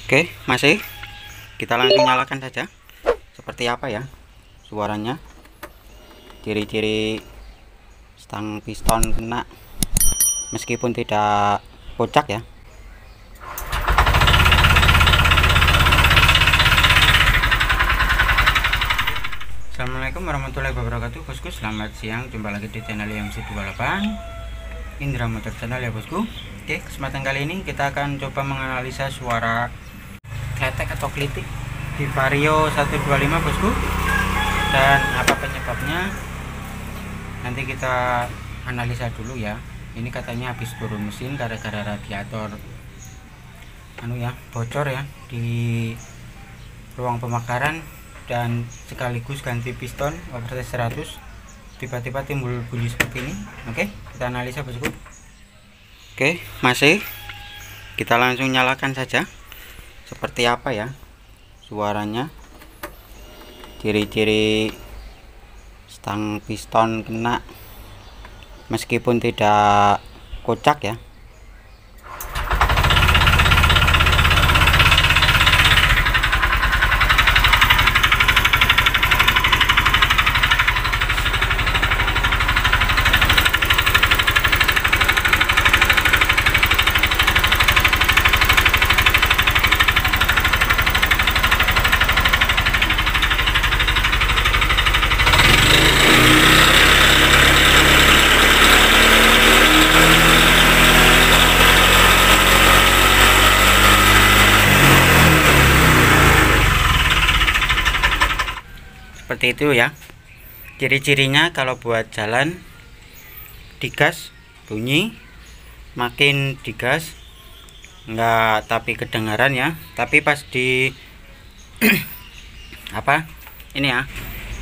Oke, masih kita langsung nyalakan saja. Seperti apa ya suaranya, ciri-ciri stang piston kena meskipun tidak kocak ya. Assalamualaikum warahmatullahi wabarakatuh bosku, selamat siang, jumpa lagi di channel IMC28 Indra Motor Channel ya bosku. Oke, kesempatan kali ini kita akan coba menganalisa suara kletek atau klitik di Vario 125 bosku, dan apa penyebabnya nanti kita analisa dulu ya. Ini katanya habis turun mesin gara-gara radiator bocor ya di ruang pemakaran, dan sekaligus ganti piston overset 100 tiba-tiba timbul bunyi seperti ini. Oke, kita analisa bosku. Oke, masih kita langsung nyalakan saja. Seperti apa ya suaranya, ciri-ciri stang piston kena meskipun tidak kocak ya. Seperti itu ya ciri-cirinya. Kalau buat jalan digas bunyi, makin digas enggak tapi kedengaran ya, tapi pas di ini ya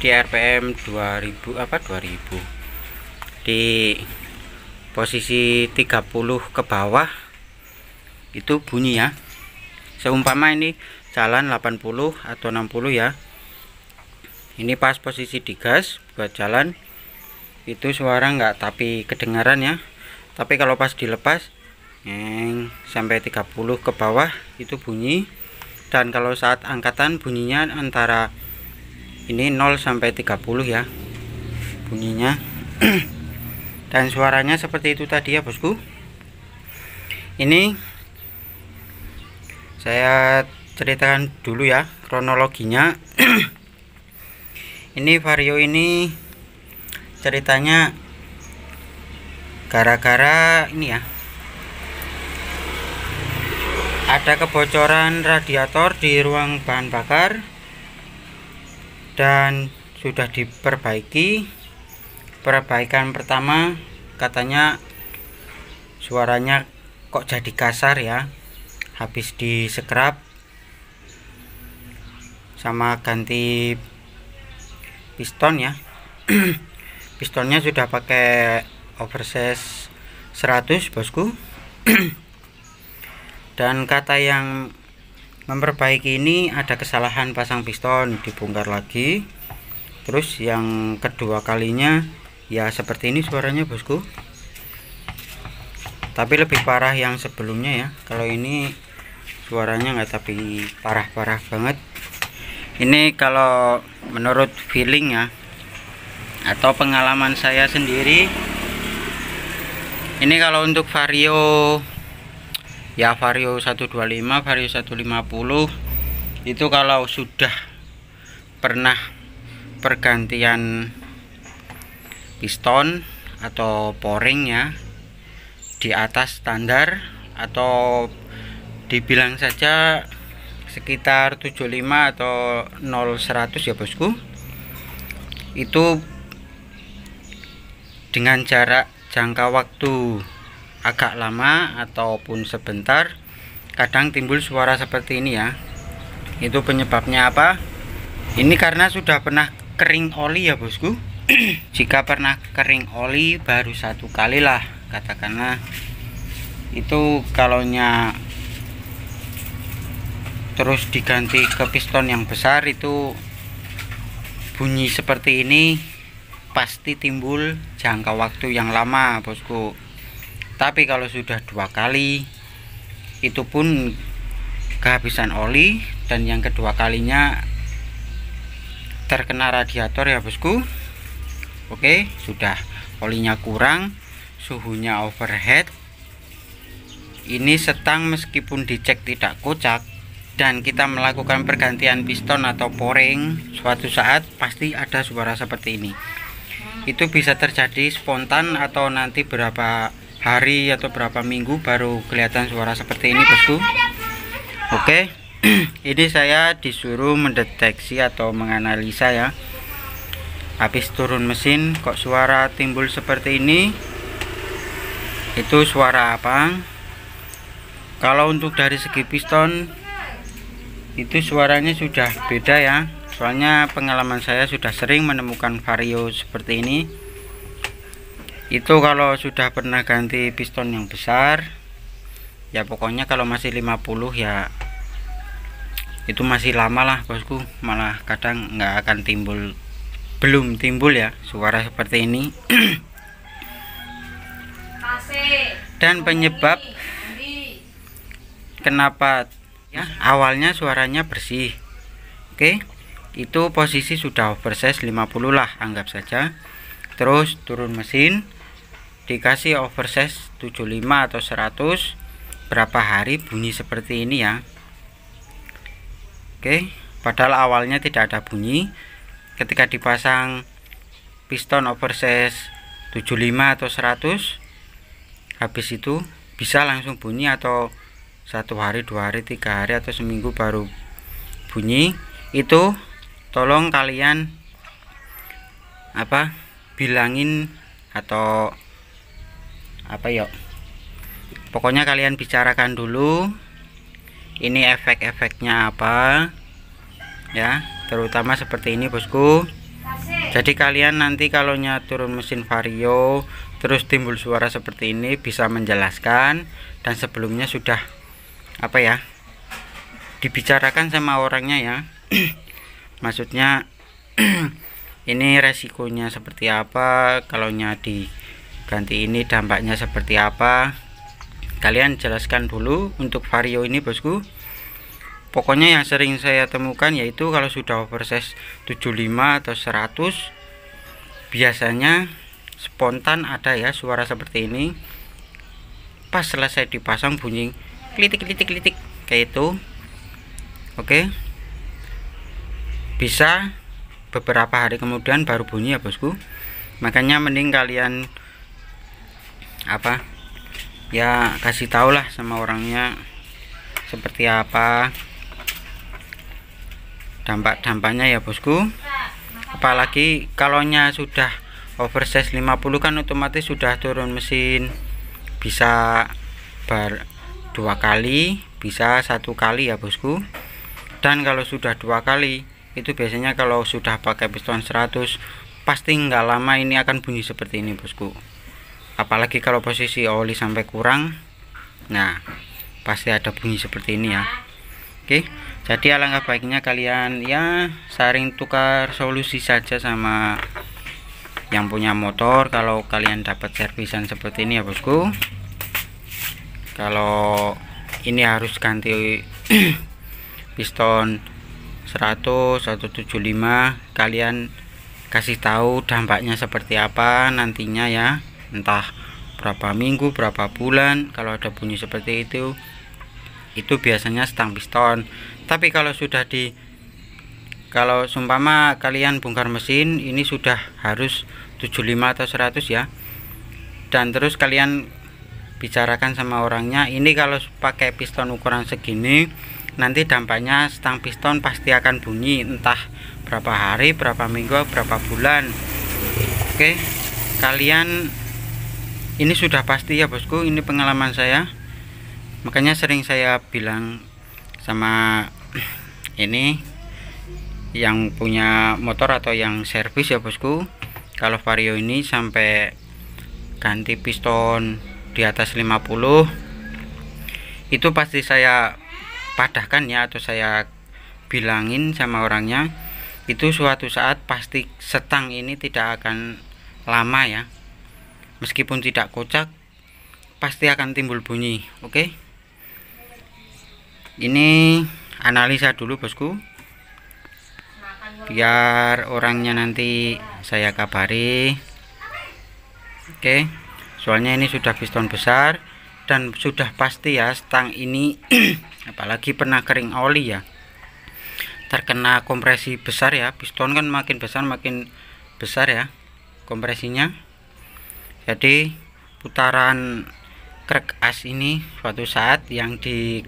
di RPM 2000 di posisi 30 ke bawah itu bunyi ya. Seumpama ini jalan 80 atau 60 ya, ini pas posisi digas buat jalan itu suara enggak tapi kedengaran ya, tapi kalau pas dilepas sampai 30 ke bawah itu bunyi, dan kalau saat angkatan bunyinya antara ini 0 sampai 30 ya bunyinya. Dan suaranya seperti itu tadi ya bosku. Ini saya ceritakan dulu ya kronologinya. Ini Vario ini ceritanya gara-gara ini ya, ada kebocoran radiator di ruang bahan bakar dan sudah diperbaiki. Perbaikan pertama katanya suaranya kok jadi kasar ya, habis di scrap sama ganti piston ya. Pistonnya sudah pakai overset 100 bosku. Dan kata yang memperbaiki ini ada kesalahan pasang piston, dibongkar lagi. Terus yang kedua kalinya ya seperti ini suaranya bosku, tapi lebih parah yang sebelumnya ya. Kalau ini suaranya nggak tapi parah-parah banget. Ini kalau menurut feeling ya atau pengalaman saya sendiri, ini kalau untuk Vario ya, Vario 125, Vario 150 itu kalau sudah pernah pergantian piston atau poring ya di atas standar, atau dibilang saja sekitar 75 atau 0-100 ya bosku, itu dengan jarak jangka waktu agak lama ataupun sebentar kadang timbul suara seperti ini ya. Itu penyebabnya apa? Ini karena sudah pernah kering oli ya bosku. Jika pernah kering oli baru satu kali lah katakanlah, itu kalaunya terus diganti ke piston yang besar itu bunyi seperti ini pasti timbul jangka waktu yang lama bosku. Tapi kalau sudah dua kali itu pun kehabisan oli, dan yang kedua kalinya terkena radiator ya bosku. Oke, sudah olinya kurang, suhunya overheat. Ini setang meskipun dicek tidak kocak dan kita melakukan pergantian piston atau poring, suatu saat pasti ada suara seperti ini. Itu bisa terjadi spontan atau nanti berapa hari atau berapa minggu baru kelihatan suara seperti ini bosku. Oke, ini saya disuruh mendeteksi atau menganalisa ya. Habis turun mesin kok suara timbul seperti ini, itu suara apa? Kalau untuk dari segi piston itu suaranya sudah beda ya, soalnya pengalaman saya sudah sering menemukan vario seperti ini. Itu kalau sudah pernah ganti piston yang besar ya, pokoknya kalau masih 50 ya itu masih lama lah bosku, malah kadang nggak akan timbul, belum timbul ya suara seperti ini. Dan penyebab kenapa ya, awalnya suaranya bersih. Oke, itu posisi sudah oversize 50 lah anggap saja. Terus turun mesin dikasih oversize 75 atau 100, berapa hari bunyi seperti ini ya. Oke, padahal awalnya tidak ada bunyi. Ketika dipasang piston oversize 75 atau 100, habis itu bisa langsung bunyi, atau 1 hari, 2 hari, 3 hari, atau seminggu baru bunyi. Itu tolong kalian bilangin atau yuk, pokoknya kalian bicarakan dulu ini efek-efeknya apa ya, terutama seperti ini bosku. Jadi kalian nanti kalau turun mesin vario terus timbul suara seperti ini bisa menjelaskan, dan sebelumnya sudah dibicarakan sama orangnya ya. Maksudnya ini resikonya seperti apa, kalau diganti ini dampaknya seperti apa, kalian jelaskan dulu untuk vario ini bosku. Pokoknya yang sering saya temukan yaitu kalau sudah oversize 75 atau 100 biasanya spontan ada ya suara seperti ini. Pas selesai dipasang bunyi klitik kayak itu. Oke, bisa beberapa hari kemudian baru bunyi ya bosku. Makanya mending kalian ya kasih tau lah sama orangnya seperti apa dampak-dampaknya ya bosku. Apalagi kalau sudah oversize 50 kan otomatis sudah turun mesin bisa 2 kali, bisa 1 kali ya bosku. Dan kalau sudah 2 kali itu biasanya kalau sudah pakai piston 100 pasti nggak lama ini akan bunyi seperti ini bosku. Apalagi kalau posisi oli sampai kurang, nah pasti ada bunyi seperti ini ya. Oke, jadi alangkah baiknya kalian ya saring tukar solusi saja sama yang punya motor kalau kalian dapat servisan seperti ini ya bosku. Kalau ini harus ganti piston 100 atau 75, kalian kasih tahu dampaknya seperti apa nantinya ya, entah berapa minggu, berapa bulan. Kalau ada bunyi seperti itu biasanya stang piston. Tapi kalau sudah kalau seumpama kalian bongkar mesin ini sudah harus 75 atau 100 ya, dan terus kalian bicarakan sama orangnya, ini kalau pakai piston ukuran segini nanti dampaknya stang piston pasti akan bunyi, entah berapa hari, berapa minggu, berapa bulan. Oke, kalian ini sudah pasti ya bosku, ini pengalaman saya. Makanya sering saya bilang sama ini yang punya motor atau yang servis ya bosku, kalau vario ini sampai ganti piston di atas 50 itu pasti saya padahkan ya, atau saya bilangin sama orangnya, itu suatu saat pasti setang ini tidak akan lama ya, meskipun tidak kocak pasti akan timbul bunyi. Oke, Ini analisa dulu bosku, biar orangnya nanti saya kabari. Oke, soalnya ini sudah piston besar dan sudah pasti ya stang ini apalagi pernah kering oli ya, terkena kompresi besar ya. Piston kan makin besar makin besar ya kompresinya. Jadi putaran krek as ini suatu saat yang di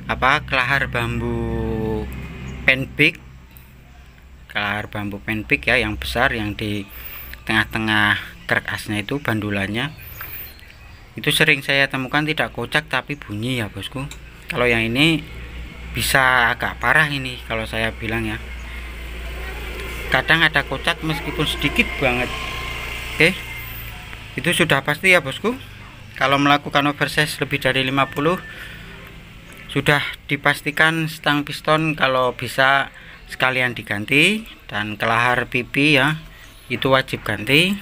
kelahar bambu penbik, ya yang besar, yang di tengah-tengah krek asnya itu bandulannya itu sering saya temukan tidak kocak tapi bunyi ya bosku. Kalau yang ini bisa agak parah ini kalau saya bilang ya, kadang ada kocak meskipun sedikit banget. Oke, itu sudah pasti ya bosku. Kalau melakukan oversize lebih dari 50 sudah dipastikan stang piston kalau bisa sekalian diganti, dan kelahar pipi ya itu wajib ganti.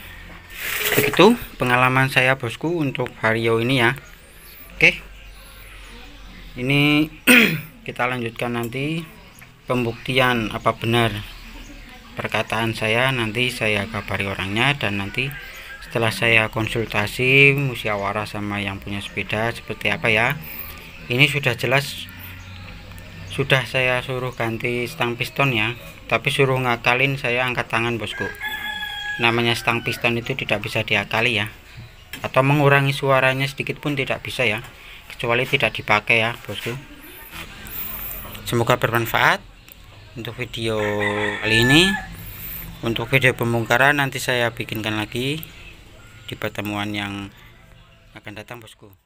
Begitu pengalaman saya bosku untuk vario ini ya. Oke, ini kita lanjutkan nanti pembuktian apa benar perkataan saya, nanti saya kabari orangnya, dan nanti setelah saya konsultasi musyawarah sama yang punya sepeda seperti apa ya. Ini sudah jelas sudah saya suruh ganti stang piston ya, tapi suruh ngakalin saya angkat tangan bosku. Namanya stang piston itu tidak bisa diakali ya, atau mengurangi suaranya sedikit pun tidak bisa ya, kecuali tidak dipakai ya bosku. Semoga bermanfaat untuk video kali ini. Untuk video pembongkaran nanti saya bikinkan lagi di pertemuan yang akan datang bosku.